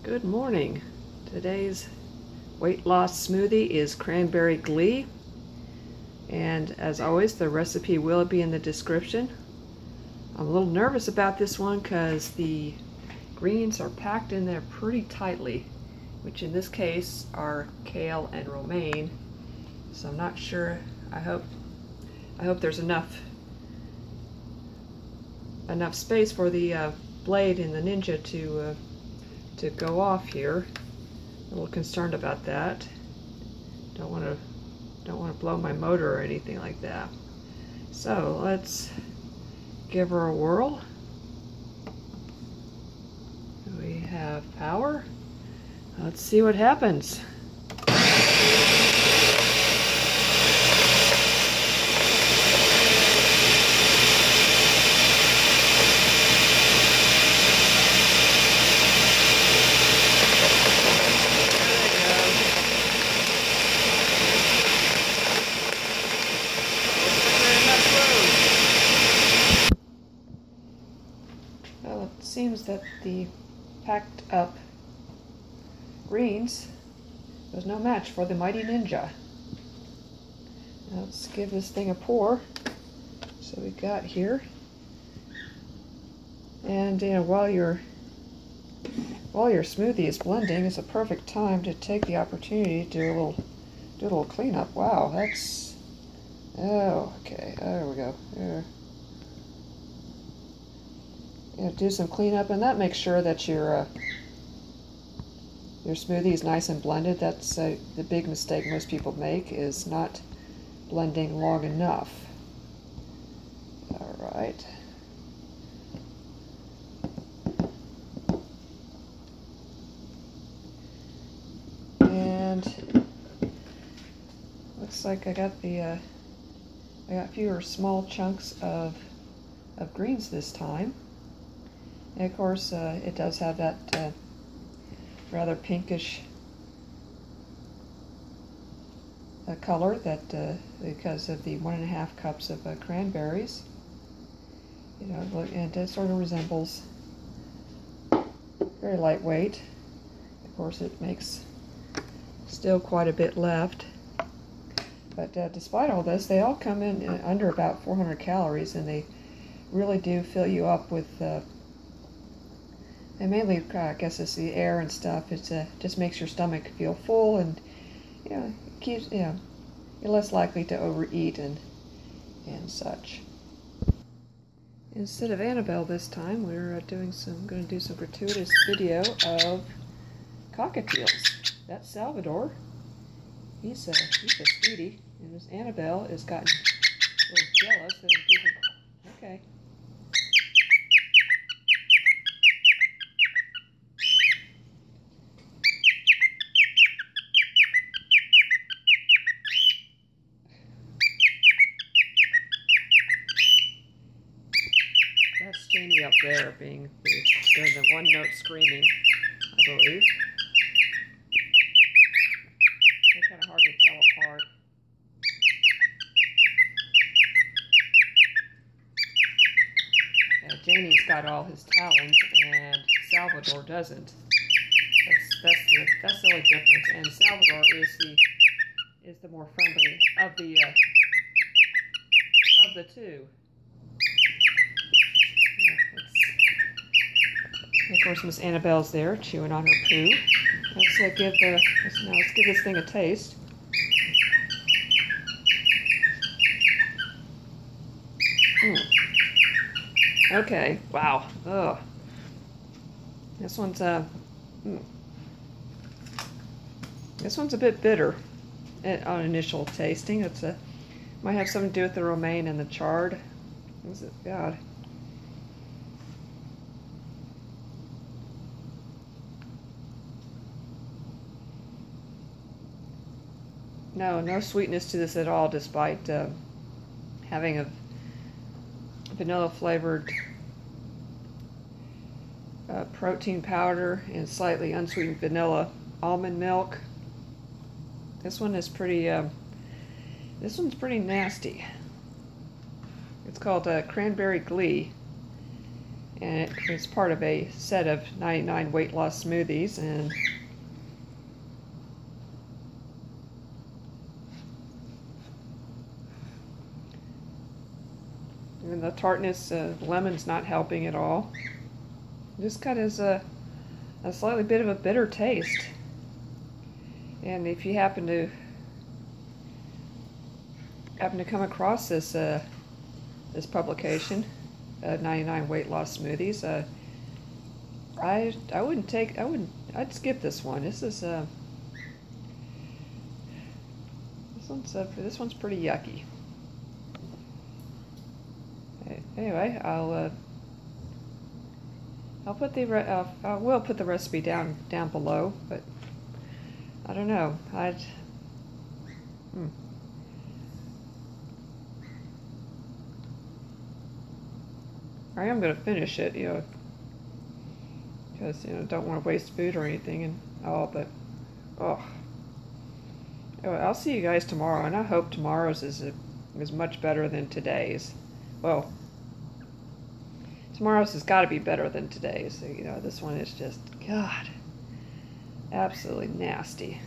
Good morning. Today's weight loss smoothie is Cranberry Glee, and as always the recipe will be in the description. I'm a little nervous about this one because the greens are packed in there pretty tightly, which in this case are kale and romaine, so I'm not sure. I hope there's enough space for the blade in the Ninja to go off here. A little concerned about that. Don't want to blow my motor or anything like that. So let's give her a whirl. We have power. Let's see what happens. Well, it seems that the packed up greens was no match for the mighty Ninja. Now let's give this thing a pour. So we got here, and while your smoothie is blending, it's a perfect time to take the opportunity to do a little cleanup. Wow, that's okay. There we go. There. Do some cleanup, and that makes sure that your smoothie is nice and blended. That's the big mistake most people make, is not blending long enough. All right. And looks like I got fewer small chunks of greens this time. And of course, it does have that rather pinkish color that because of the 1.5 cups of cranberries. And it sort of resembles, very lightweight. Of course, it makes still quite a bit left. But despite all this, they all come in under about 400 calories, and they really do fill you up with. And mainly, I guess it's the air and stuff. It just makes your stomach feel full, and keeps you're less likely to overeat and such. Instead of Annabelle this time, we're going to do some gratuitous video of Cockatiels. That's Salvador. He's a sweetie, and Miss Annabelle has gotten a little jealous. Okay. That's Janie up there doing the one-note screaming, I believe. They're kind of hard to tell apart. Janie's got all his talons, and Salvador doesn't. That's the only difference. And Salvador is the more friendly of the two. Of course, Miss Annabelle's there chewing on her poo. Let's give this thing a taste. Okay. Wow. Ugh. This one's a bit bitter on initial tasting. Might have something to do with the romaine and the chard. Is it? God. No sweetness to this at all, despite having a vanilla flavored protein powder and slightly unsweetened vanilla almond milk. This one's pretty nasty. It's called Cranberry Glee, and it's part of a set of 99 weight loss smoothies, and the tartness, lemon's not helping at all. This cut has a slightly bit of a bitter taste. And if you happen to come across this this publication, 99 weight loss smoothies, I'd skip this one. This one's pretty yucky. Anyway, I will put the recipe down below, but I don't know. I am going to finish it, because don't want to waste food or anything and all. But anyway, I'll see you guys tomorrow, and I hope tomorrow's is much better than today's. Well, tomorrow's has got to be better than today's. This one is just, God, absolutely nasty.